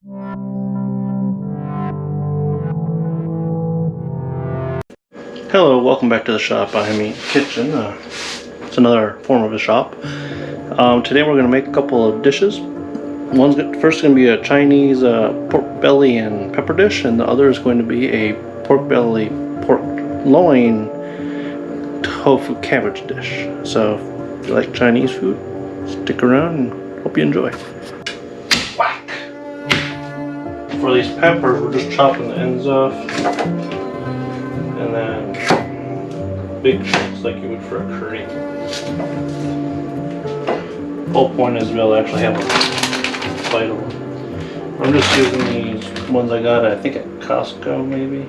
Hello, welcome back to the shop behind me kitchen. It's another form of a shop. Today we're going to make a couple of dishes. First going to be a Chinese pork belly and pepper dish, and the other is going to be a pork belly, pork loin, tofu cabbage dish. So if you like Chinese food, stick around and hope you enjoy. Whack! For these peppers, we're just chopping the ends off. And then big chunks like you would for a curry. The whole point is to be able to actually have a bite of them. I'm just using these ones I got, I think at Costco maybe.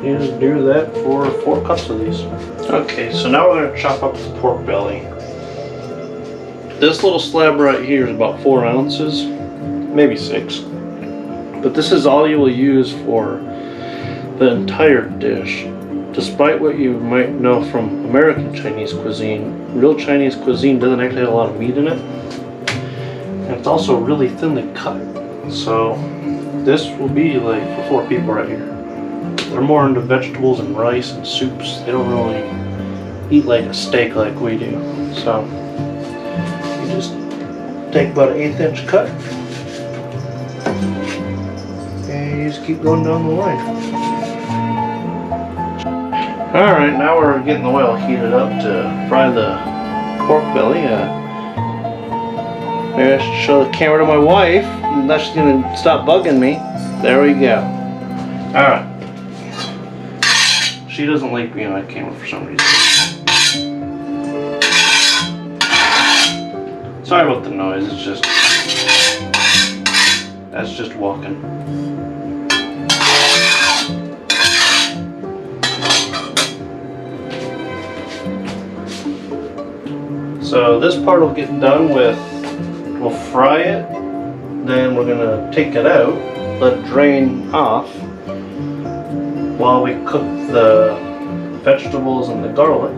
You just do that for 4 cups of these. Okay, so now we're going to chop up the pork belly. This little slab right here is about 4 ounces, maybe 6. But this is all you will use for the entire dish. Despite what you might know from American Chinese cuisine, real Chinese cuisine doesn't actually have a lot of meat in it. And it's also really thinly cut. So this will be like for 4 people right here. They're more into vegetables and rice and soups. They don't really eat like a steak like we do. So just take about an 1/8 inch cut and you just keep going down the line. Alright, now we're getting the oil heated up to fry the pork belly. Maybe I should show the camera to my wife, and now she's going to stop bugging me. There we go. Alright. She doesn't like being on camera for some reason. Sorry about the noise, it's just, that's just walking. So this part will get done with, we'll fry it, then we're gonna take it out, let it drain off, while we cook the vegetables and the garlic.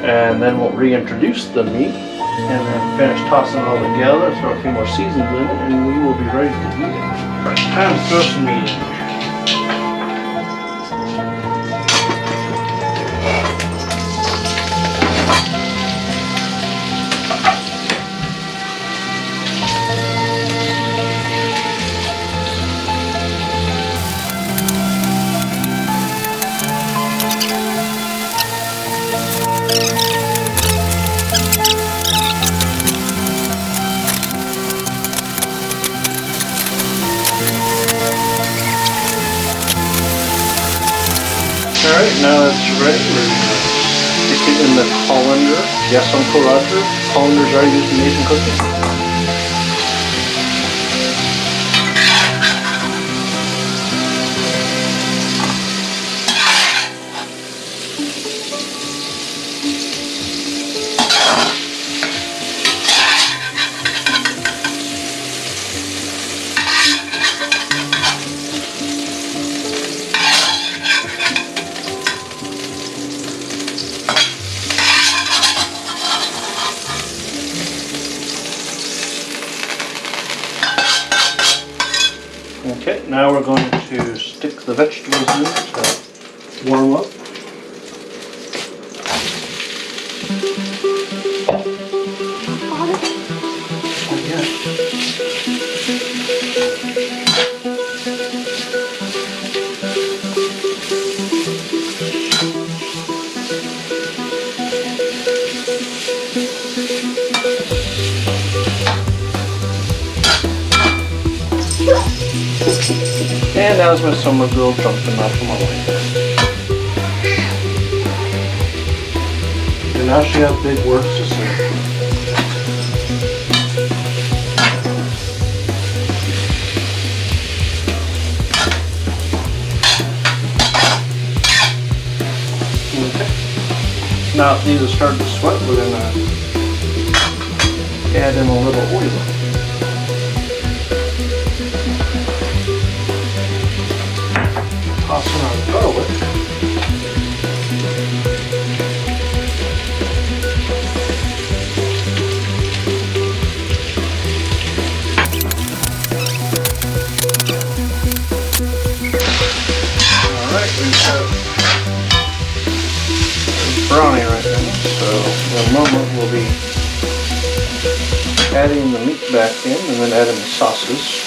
And then we'll reintroduce the meat and then finish tossing it all together, throw a few more seasonings in it, and we will be ready to eat it. Time to throw some meat in. Alright, now that's ready, we're going to stick it in the colander. Yes, Uncle Roger, colanders are used in Asian cooking. Okay, now we're going to stick the vegetables in to warm up. Oh, yeah. And that was my summer girl jumping off of my wife. And now she has big words to say. Okay. Now if these are starting to sweat, we're going to add in a little oil. Toss in our garlic. a moment, we'll be adding the meat back in and then adding the sauces.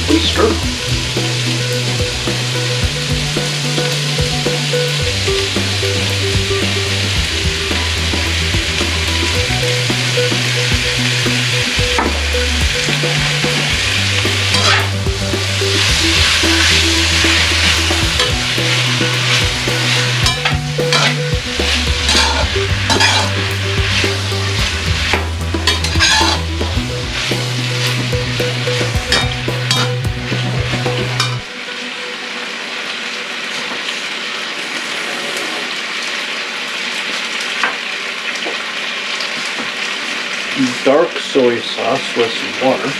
Oyster. Dark soy sauce with some water.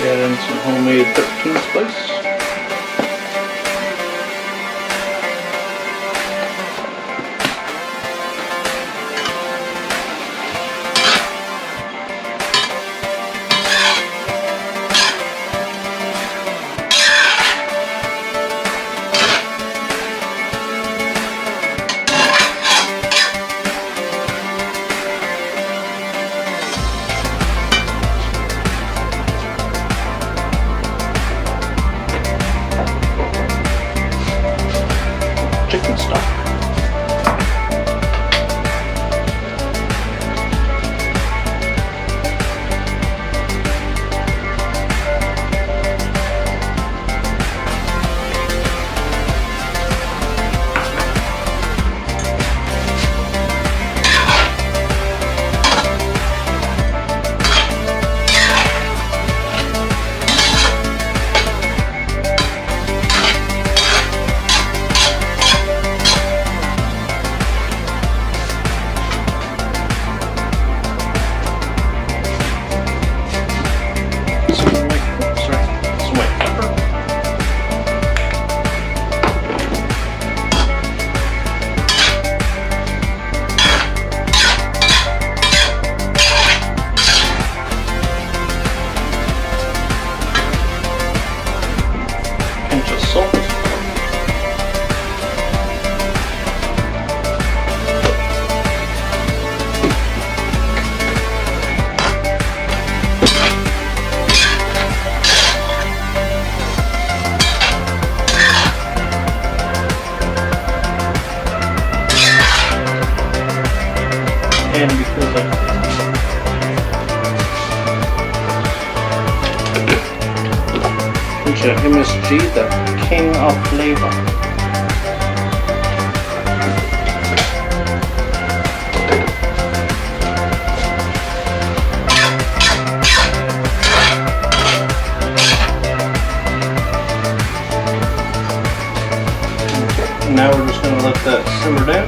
Add in some homemade 13 spice. Chicken stock. And because of MSG, the king of flavor. Now we're just going to let that simmer down.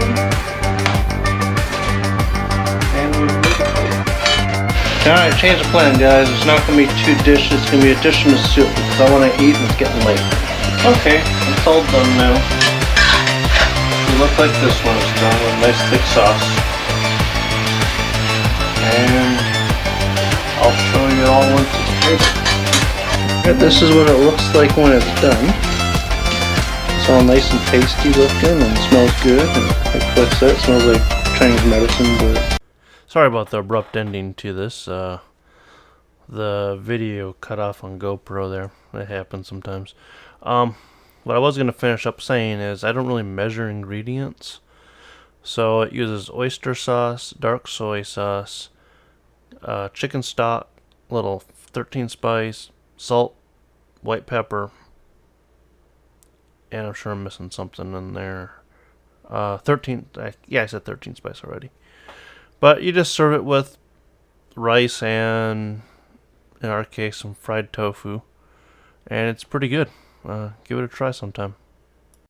Alright, change the plan, guys. It's not going to be 2 dishes. It's going to be a dish and a soup because I want to eat and it's getting late. Okay, it's all done now. It looks like this one's done with a nice thick sauce. And I'll show you all once it's ready. This is what it looks like when it's done. It's all nice and tasty looking and smells good. And like Cliff said, it smells like Chinese medicine. But sorry about the abrupt ending to this. The video cut off on GoPro there. It happens sometimes. What I was going to finish up saying is I don't really measure ingredients. So it uses oyster sauce, dark soy sauce, chicken stock, little 13 spice, salt, white pepper, and I'm sure I'm missing something in there. 13, yeah, I said 13 spice already. But you just serve it with rice and, in our case, some fried tofu. And it's pretty good. Give it a try sometime.